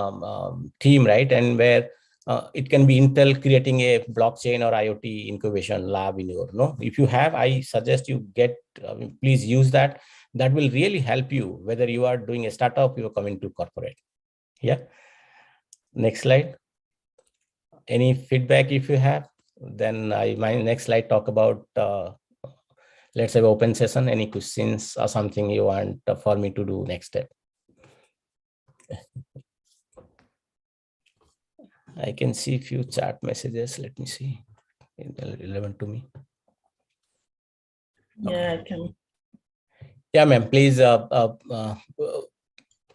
team, right? And where It can be Intel creating a blockchain or IoT incubation lab in your, no? If you have, I suggest you get, please use that. That will really help you, whether you are doing a startup, you are coming to corporate. Yeah. Next slide. Any feedback if you have, then my next slide talk about, let's have open session. Any questions or something you want for me to do next step? I can see a few chat messages. Let me see. Relevant to me. Yeah, I can. Yeah, ma'am. Please,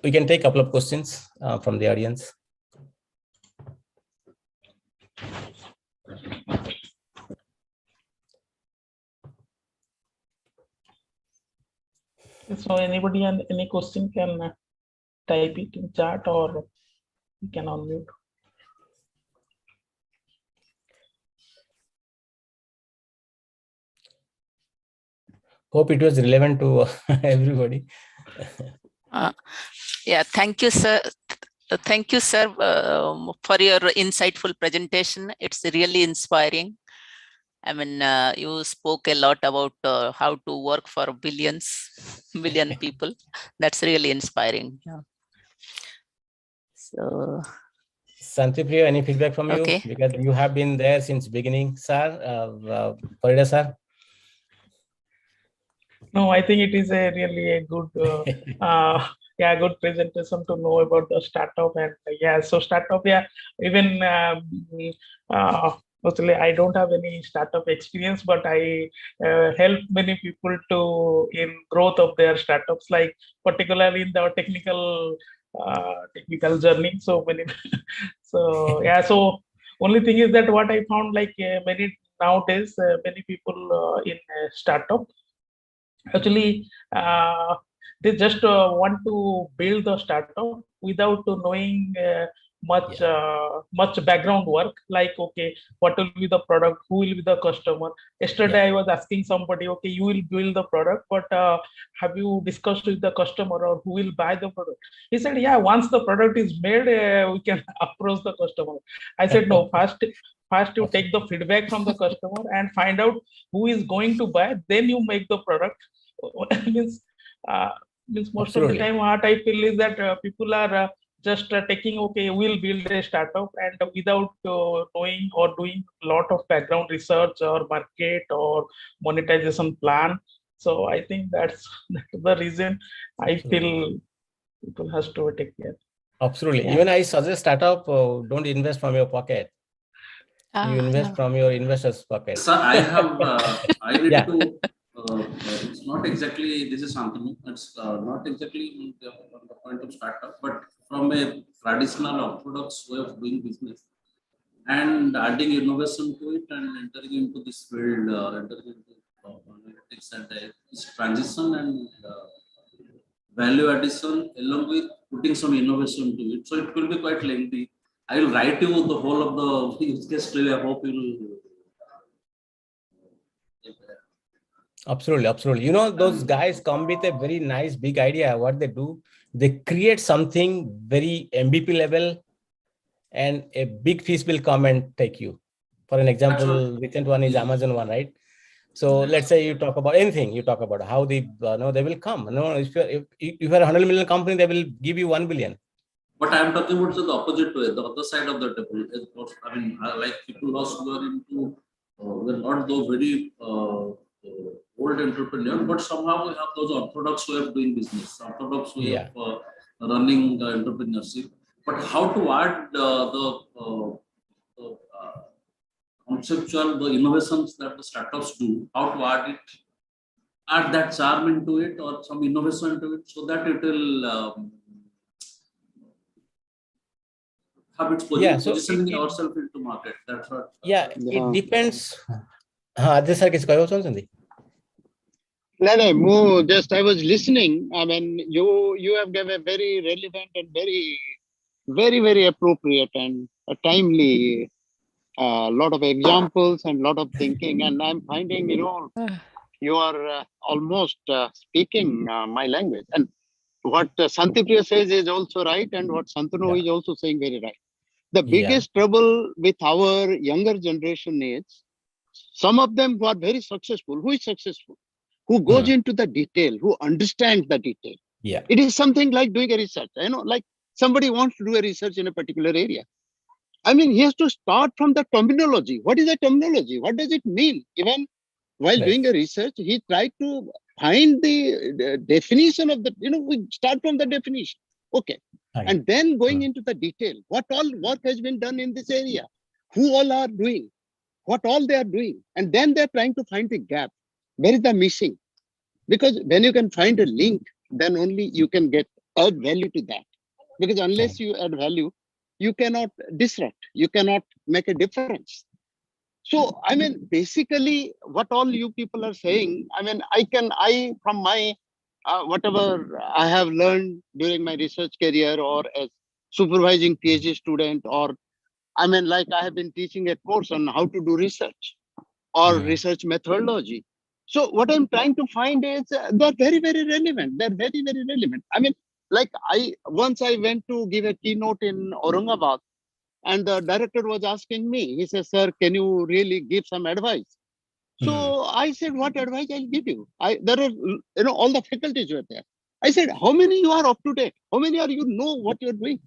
we can take a couple of questions from the audience. So anybody and any question can type it in chat or you can unmute. Hope it was relevant to everybody. Yeah, thank you, sir. Thank you, sir, for your insightful presentation. It's really inspiring. I mean, you spoke a lot about how to work for billion people. That's really inspiring. Yeah. So, Santipriya, any feedback from you? okay. Because you have been there since beginning, sir. Farida, sir. No, I think it is a really a good, yeah, good presentation to know about the startup. And yeah, so startup, yeah, even mostly I don't have any startup experience, but I help many people to in growth of their startups, like particularly in the technical journey. So many, so yeah, so only thing is that what I found, like many nowadays, many people in startup actually they just want to build the startup without knowing much background work, like okay, what will be the product, who will be the customer. Yesterday I was asking somebody, okay, you will build the product, but have you discussed with the customer or who will buy the product? He said, yeah, once the product is made, we can approach the customer. I said, no, first you take the feedback from the customer and find out who is going to buy, then you make the product. means uh, means most Absolutely. of the time what I feel is that people are just taking, okay, we'll build a startup, and without knowing or doing a lot of background research or market or monetization plan. So I think that's the reason I feel people has to take care. Absolutely. Yeah. Even I suggest startup, don't invest from your pocket. You invest from your investors' pocket. Sir, I have, I need Yeah. to, it's not exactly, this is something, it's not exactly on the point of startup, but from a traditional orthodox way of doing business and adding innovation to it and entering into this field, entering into analytics and this transition and value addition along with putting some innovation to it. So it will be quite lengthy. I will write you the whole of the use case story. I hope you will. Absolutely, absolutely. You know, those guys come with a very nice big idea. What they do, they create something very MVP level, and a big fish will come and take you. For an example, recent one is Amazon one, right? So let's say you talk about anything, you talk about how they, no, they will come. No, if you're a 100 million company, they will give you 1 billion. But I'm talking about the opposite way, the other side of the table. I mean, like people who are into, we're not those very old entrepreneurs, but somehow we have those orthodox way of doing business, orthodox way of running entrepreneurship. But how to add the conceptual, the innovations that the startups do, how to add that charm into it or some innovation into it so that it will have its positioning ourselves into market. That's what. It depends. No, just I was listening. I mean, you have given a very relevant and very appropriate and a timely lot of examples and lot of thinking. And I'm finding, you are almost speaking my language. And what Santipriya says is also right, and what Santanu is also saying very right. The Yeah. biggest trouble with our younger generation is some of them who are very successful. Who is successful? Who goes into the detail, who understands the detail. Yeah. It is something like doing a research. Like somebody wants to do a research in a particular area. I mean, he has to start from the terminology. What is the terminology? What does it mean? Even while Right. doing a research, he tried to find the definition of the, we start from the definition. Okay. Okay. And then going into the detail, what all work has been done in this area, who all are doing, what all they are doing. And then they're trying to find the gap. Where is the missing? Because when you can find a link, then only you can add value to that. Because unless you add value, you cannot disrupt, you cannot make a difference. So, I mean, basically, what all you people are saying, I mean, from my, whatever I have learned during my research career or as supervising PhD student, or I mean, like I have been teaching a course on how to do research or research methodology. So what I'm trying to find is they're very, very relevant. They're very, very relevant. I mean, like once I went to give a keynote in Aurangabad, and the director was asking me, he says, "Sir, can you really give some advice?" So I said, "What advice I'll give you?" There are, all the faculties were there. I said, "How many you are up to date? How many are you know what you're doing?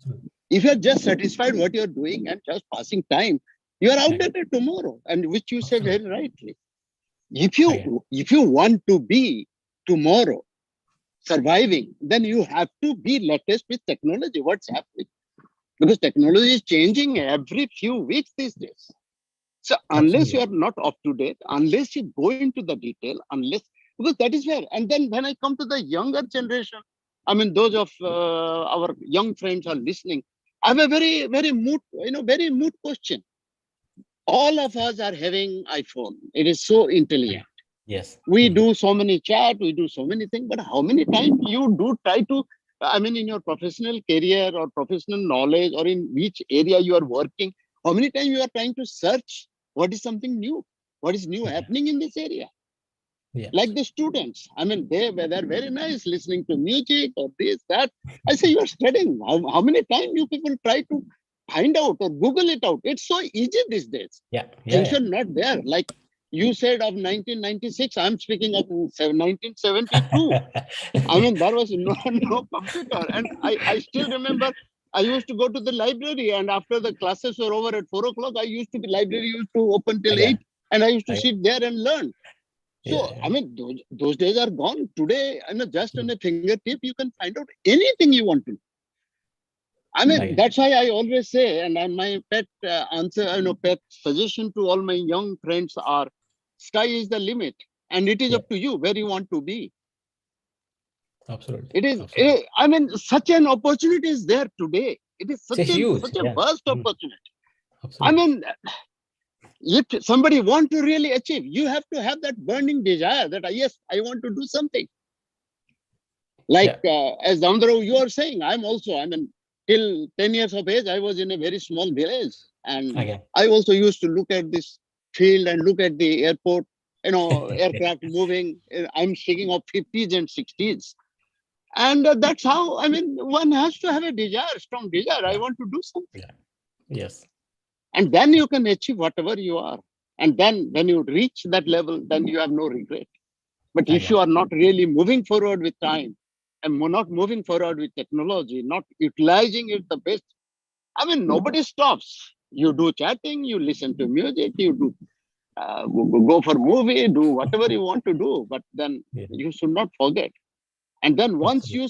If you're just satisfied what you're doing and just passing time, you are outdated tomorrow." And which you said very rightly. If you want to be tomorrow surviving, then you have to be latest with technology. What's happening? Because technology is changing every few weeks these days. So unless you are not up to date, unless you go into the detail, because that is where. And then when I come to the younger generation, I mean, those of our young friends are listening. I have a very, very very moot question. All of us are having iPhone. It is so intelligent. Yes. We do so many chat, we do so many things, but how many times you do try to, I mean, in your professional career or professional knowledge or in which area you are working, how many times you are trying to search what is something new, what is new happening in this area? Yeah. Like the students, I mean, they're very nice listening to music or this, that. I say, you are studying. How many times you people try to find out or Google it out? It's so easy these days. Yeah. Things are not there. Like you said of 1996, I'm speaking of 1972. I mean, there was no computer. And I still remember I used to go to the library, and after the classes were over at 4 o'clock, library used to open till 8, and I used to sit there and learn. So, I mean, those days are gone. Today, just on a fingertip, you can find out anything you want to. I mean, that's why I always say, and my pet pet suggestion to all my young friends are, sky is the limit, and it is up to you where you want to be. Absolutely. It is, I mean, such an opportunity is there today. It is such a vast opportunity. Absolutely. I mean, if somebody want to really achieve, you have to have that burning desire that, yes, I want to do something. Like, as Damodar, you are saying, I mean, till 10 years of age, I was in a very small village. And I also used to look at this field and look at the airport, aircraft moving. I'm speaking of 50s and 60s. And that's how, I mean, one has to have a desire, strong desire. I want to do something. Yes. And then you can achieve whatever you are. And then when you reach that level, then you have no regret. But if you are not really moving forward with time and not moving forward with technology, not utilizing it the best, I mean, nobody stops. You do chatting, you listen to music, you do go for movie, do whatever you want to do. But then you should not forget. And then once you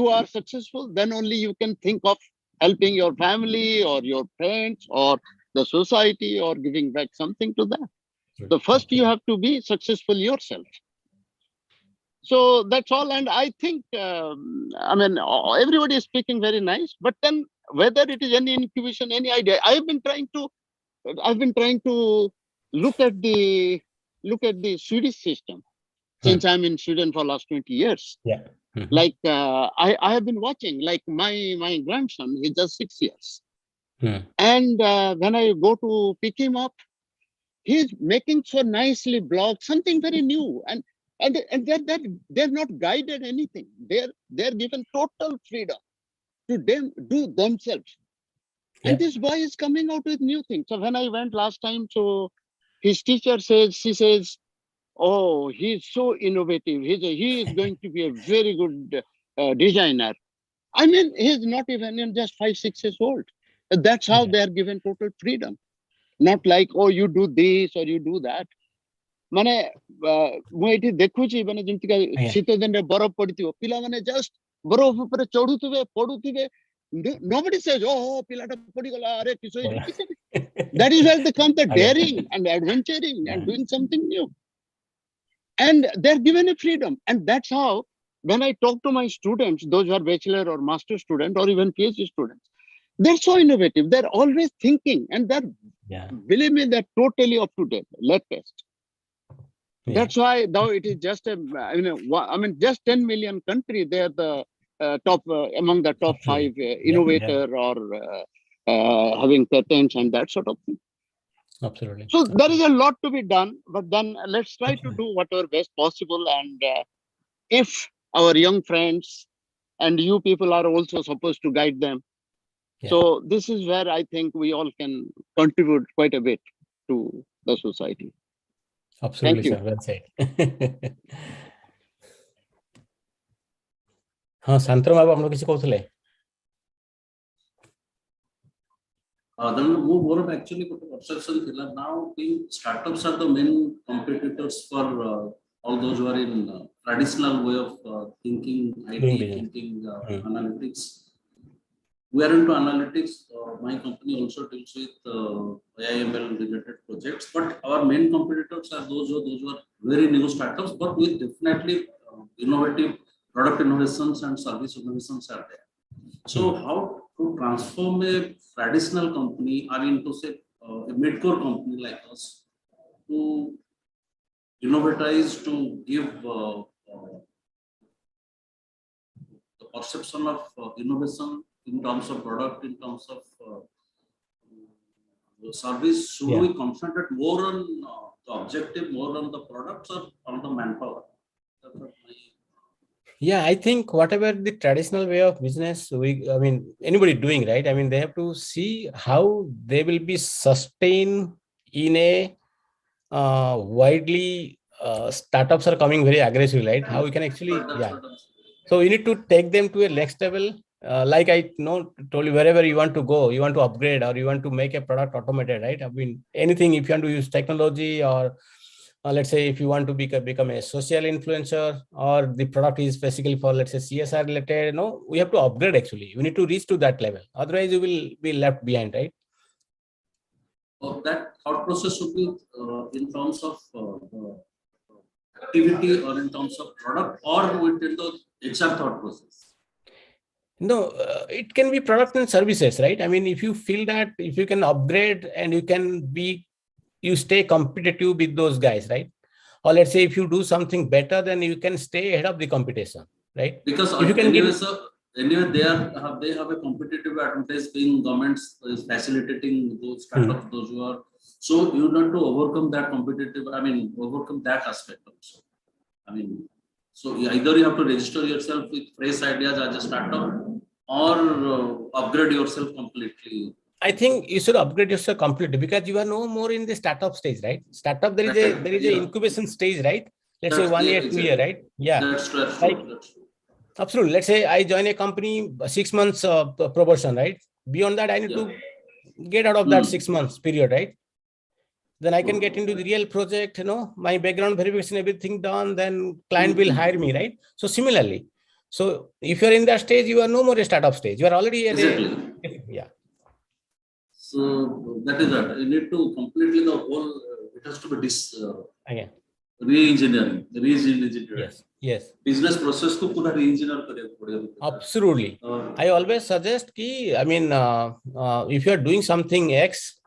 are successful, then only you can think of helping your family or your friends or the society or giving back something to them. So first you have to be successful yourself. So that's all. And I think, I mean, everybody is speaking very nice, but then whether it is any incubation, any idea, I've been trying to look at the Swedish system since I'm in Sweden for last 20 years. Yeah. Like I have been watching, like my grandson, he's just 6 years. And when I go to pick him up, he's making so nicely blogs, something very new. And they're not guided anything. They're given total freedom to them do themselves. And this boy is coming out with new things. So when I went last time, so his teacher says, she says, oh, he's so innovative. He is going to be a very good designer. I mean, he's not even just 5-6 years old. That's how they are given total freedom. Not like, oh, you do this or you do that. ମାନେ ମୁଁ ଏଠି ଦେଖୁଛି ମାନେ ଯେମିତିକା ଶୀତ ଦିନରେ ବରଫ ପଡିଥିବ ପିଲାମାନେ just ବରଫ ଉପରେ ଚଢୁଥିବେ ପଡୁଥିବେ. Nobody says, oh, ପିଲାଟା ପଡିଗଲା ଆରେ କିସ ହେଇଛି. That is where they come the daring and adventuring and doing something new. And they're given a freedom. And that's how, when I talk to my students, those who are bachelor or master student or even PhD students, they're so innovative. They're always thinking, and they're, believe me, they're totally up to date, latest. That's why, though it is just just 10 million country, they're the top among the top 5 innovator or having patents and that sort of thing. Absolutely. So there is a lot to be done, but then let's try to do whatever best possible. And if our young friends and you people are also supposed to guide them. So this is where I think we all can contribute quite a bit to the society. Absolutely, sir. Well said. हाँ शांतनु बाबू हम लोग किसी को उठले more of actually observation thila. Now startups are the main competitors for all those who are in traditional way of thinking, IT thinking, analytics. We are into analytics. My company also deals with AI/ML related projects, but our main competitors are those who are very new startups, but with definitely innovative product innovations and service innovations are there. So how to transform a traditional company, I mean to say a mid-core company like us, to innovatize, to give the perception of innovation in terms of product, in terms of service. Should we concentrate more on the objective, more on the products, or on the manpower? That's what Yeah, I think whatever the traditional way of business, anybody doing, right? I mean, they have to see how they will be sustained in a widely startups are coming very aggressively, right? How we can actually, So we need to take them to a next level. Like I told you, wherever you want to go, you want to upgrade or you want to make a product automated, right? I mean, anything, if you want to use technology or let's say if you want to become a social influencer or the product is basically for, let's say, CSR related, we have to upgrade actually. We need to reach to that level. Otherwise, you will be left behind, right? That thought process should be in terms of activity or in terms of product or within the HR thought process. No, it can be product and services, right? I mean, if you feel that if you can upgrade and you stay competitive with those guys, right? Or let's say if you do something better, then you can stay ahead of the competition, right? Because if you can anyway, they have a competitive advantage being governments is facilitating those startups, those who are. So you need to overcome that overcome that aspect also. So either you have to register yourself with fresh ideas as a startup or upgrade yourself completely. I think you should upgrade yourself completely because you are no more in the startup stage, right? Startup, there is a incubation stage, right? Let's say 1 year, 2 year, right? Yeah. That's true. Absolutely. Let's say I join a company, 6 months probation, right? Beyond that, I need to get out of that 6 months period, right? Then I can get into the real project, my background verification, everything done, then client will hire me, right? So similarly, so if you're in that stage, you are no more a startup stage. You are already at So that is that. You need to completely the whole, it has to be re-engineering. Yes. Business process to put a re-engineer. Absolutely. I always suggest if you are doing something X,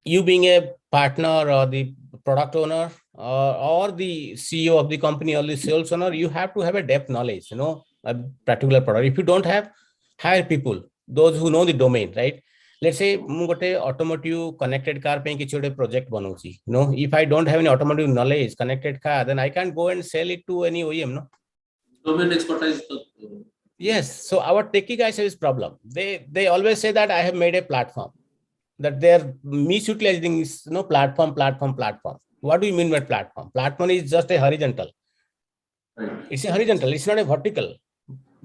you being a partner or the product owner or the CEO of the company or the sales owner, you have to have a depth knowledge, a particular product. If you don't have, hire people, those who know the domain, right? Let's say ମୁଁ ଗୋଟେ automotive connected car ପାଇଁ କିଛି ଗୋଟେ project बनौची, if I don't have any automotive knowledge connected car, then I can't go and sell it to any OEM, Domain expertise Yes. So our techie guys have this problem. They always say that I have made a platform. That they're misutilizing is platform. What do you mean by platform? Platform is just a horizontal. Right. It's a horizontal. It's not a vertical.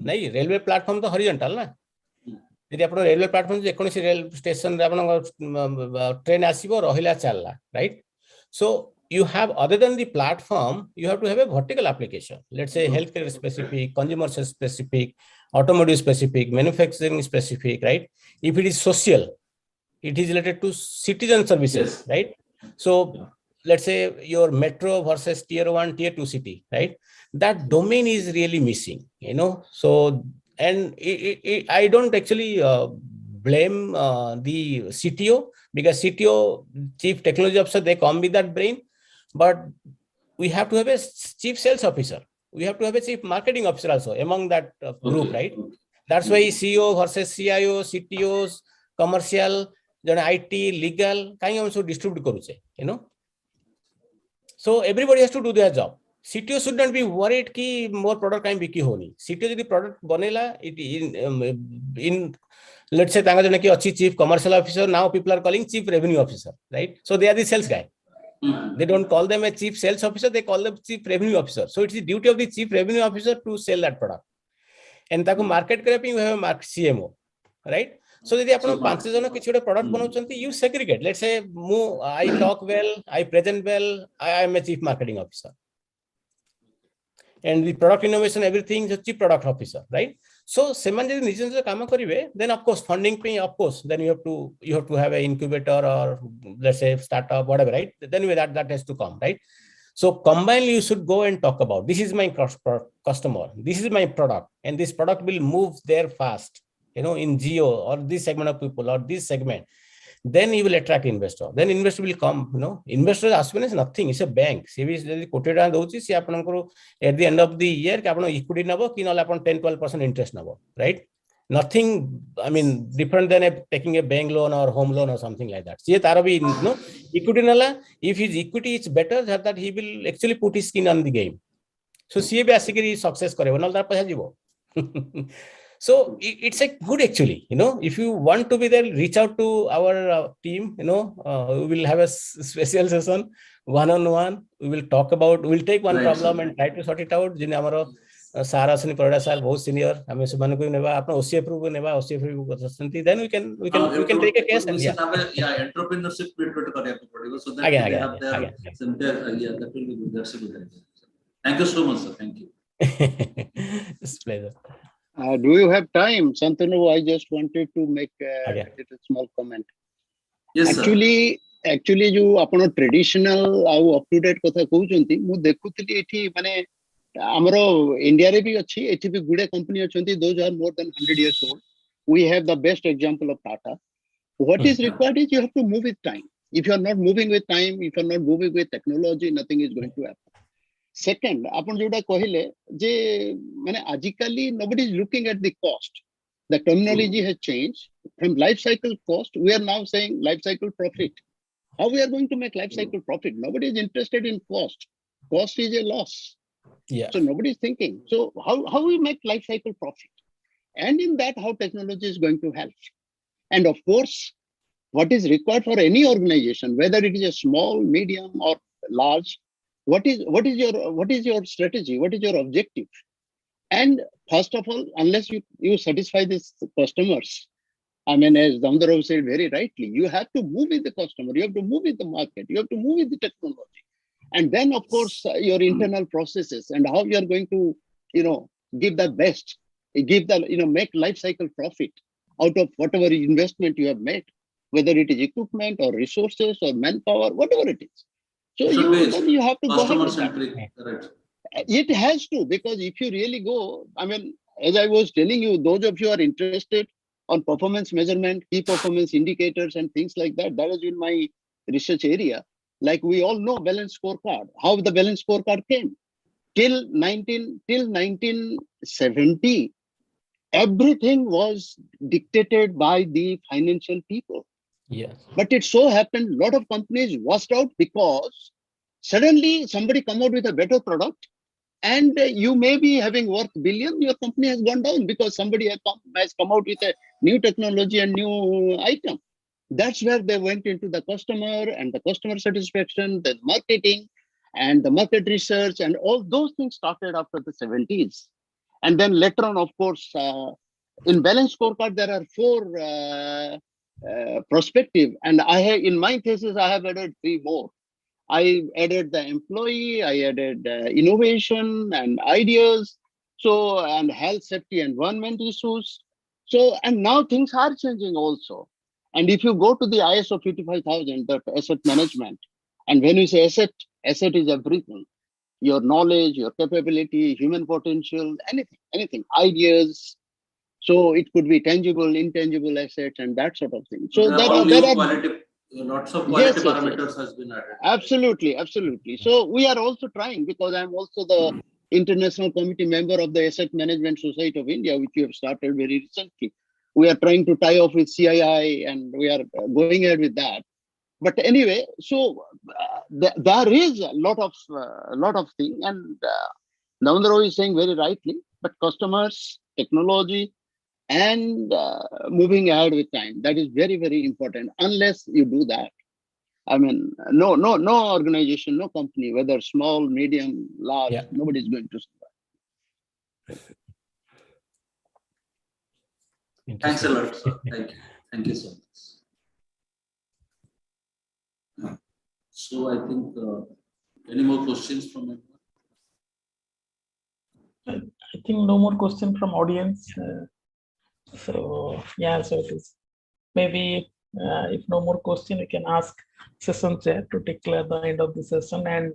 नहीं railway platform तो horizontal ना यदि आपण railway platform जे कोनसी rail station रे आपण train आसीबो रहिला चलला right so you have other than the platform you have to have a vertical application, let's say healthcare specific, consumer specific, automotive specific, manufacturing specific, right? If it is social, it is related to citizen services, Yes. right? So let's say your metro versus tier 1 tier 2 city, right? That domain is really missing, so and I don't actually blame the CTO, because CTO, chief technology officer, they come with that brain, but we have to have a chief sales officer, we have to have a chief marketing officer also among that group, Okay. right? That's why CEO versus CIO, CTOs, commercial, IT, legal, kind of also distribute karuche, so everybody has to do their job. CTO should not be worried ki more product kain biki honi. CTO jodi product banela it in let's say tanga jane ki achi chief commercial officer, now people are calling chief revenue officer, right? So they are the sales guy. They don't call them a chief sales officer, they call them chief revenue officer. So it's the duty of the chief revenue officer to sell that product. And taku market kare we have a CMO, right? So ଯଦି ଆପଣ 5 ଜଣ କିଛି ଗୋଟେ product ବନାଉଛନ୍ତି, you segregate. Let's say I talk well, I present well, I am a chief marketing officer, and the product innovation everything is a chief product officer, right? So ସେମାନେ ଯଦି ନିଜ ନିଜ କାମ କରିବେ, then of course funding ପାଇଁ of course then you have to have an incubator or let's say startup, whatever, right? Then that has to come, right? So combinedly you should go and talk about, this is my customer, this is my product, and this product will move there fast, in geo or this segment of people or this segment. Then you will attract investor, then investor will come, investor as well as nothing, it's a bank. See, if कोटी टका दउची सी आपनकर at the end of the year कि आपण equity नबो कि नले आपण 10-12% interest Nebo, right? Nothing, I mean, different than taking a bank loan or home loan or something like that. See, तारो भी equity नला, if his equity is better, that he will actually put his skin on the game. So see basically success करे, नले तार पैसा जीवो. So it's a good actually, if you want to be there, reach out to our team, we will have a special session one-on-one. We will talk about, we will take one problem and try to sort it out. Jine amaro sir asani Parada sir बहुत senior, ame seman ko neba apna OCF ru neba, OCF ru करसंती, then we can take a case and yeah entrepreneurship build kare ko padibo, so that they have their yeah, that will be good. That's a good idea. Thank you so much, sir. Thank you. It's a pleasure. Do you have time, Santanu? I just wanted to make a little small comment. Yes, actually जो आपण traditional आउ up to date कथा कहउचंती, मु देखुतली एठी माने हमरो India रे भी अछि, एठी भी गुडे company अछंती, those are more than 100 years old. We have the best example of Tata. What is required is you have to move with time. If you are not moving with time, if you are not moving with technology, nothing is going to happen. Second, आपण जोटा कहिले जे माने आजिकली nobody is looking at the cost. The terminology has changed from life cycle cost. We are now saying life cycle profit. How we are going to make life cycle profit? Nobody is interested in cost. Cost is a loss. Yeah. So nobody is thinking. So how we make life cycle profit? And in that, how technology is going to help. And of course, what is required for any organization, whether it is a small, medium, or large, what is your strategy? What is your objective? And first of all, unless you satisfy these customers, I mean, as Damodar said very rightly, you have to move with the customer, you have to move with the market, you have to move with the technology. And then, of course, your internal processes and how you are going to, give the best, make life cycle profit out of whatever investment you have made, whether it is equipment or resources or manpower, whatever it is. So you have to go ahead with that. It has to, because if you really go, I mean, as I was telling you, those of you who are interested on performance measurement, key performance indicators and things like that, that has been my research area. Like we all know balance scorecard, how the balance scorecard came. Till 1970, everything was dictated by the financial people. Yes. But it so happened, a lot of companies washed out because suddenly somebody come out with a better product And you may be having worth billion, your company has gone down because somebody has come out with a new technology and new item. That's where they went into the customer and the customer satisfaction, the marketing and the market research, and all those things started after the 70s. And then later on, of course, in balance scorecard, there are 4 perspective. And I have, in my thesis, I have added 3 more. I added the employee, I added innovation and ideas, so, and health, safety, environment issues. So, and now things are changing also. And if you go to the ISO 55000, that asset management, and when you say asset, asset is everything. Your knowledge, your capability, human potential, anything, ideas. So it could be tangible, intangible assets, and that sort of thing. So there are quality, lots of quality parameters has been added. Absolutely. So we are also trying, because I'm also the international committee member of the Asset Management Society of India, which we have started very recently. We are trying to tie off with CII, and we are going ahead with that. But anyway, so there is a lot of things, and Navendra is saying very rightly. But customers, technology, and moving ahead with time, that is very, very important. Unless you do that, I mean, no organization, no company, whether small, medium, large, nobody is going to survive. Thanks a lot, sir. Thank you so much. So I think any more questions from everyone? I think no more questions from audience. So yeah, so it is maybe if no more question, we can ask session chair to declare the end of the session and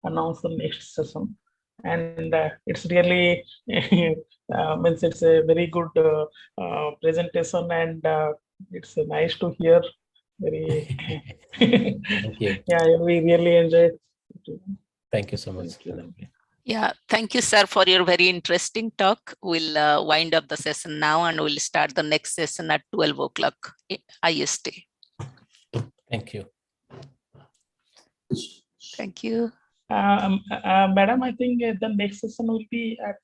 announce the next session. And it's really means it's a very good presentation, and it's nice to hear. Very Thank you. Yeah, we really enjoyed. Thank you so much. Yeah, thank you, sir, for your very interesting talk. We'll wind up the session now, and we'll start the next session at 12 o'clock IST. Thank you. Thank you. Madam, I think the next session will be at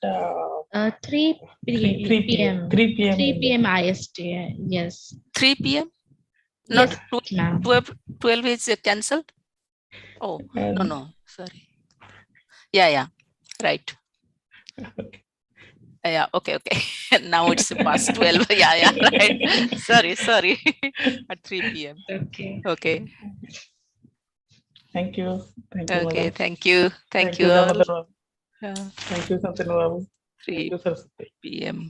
3 p.m. 3 p.m. 3 p.m. IST. Yes. 3 p.m. Yes, Not 12 is cancelled. Oh, no, sorry. Yeah, right. Yeah, okay. Now it's past 12. Yeah, right. Sorry. At 3 p.m. Okay. Thank you. Okay, madam. thank you. Thank you all. Thank you, Santanu Babu. Thank you, Saraswati. p.m.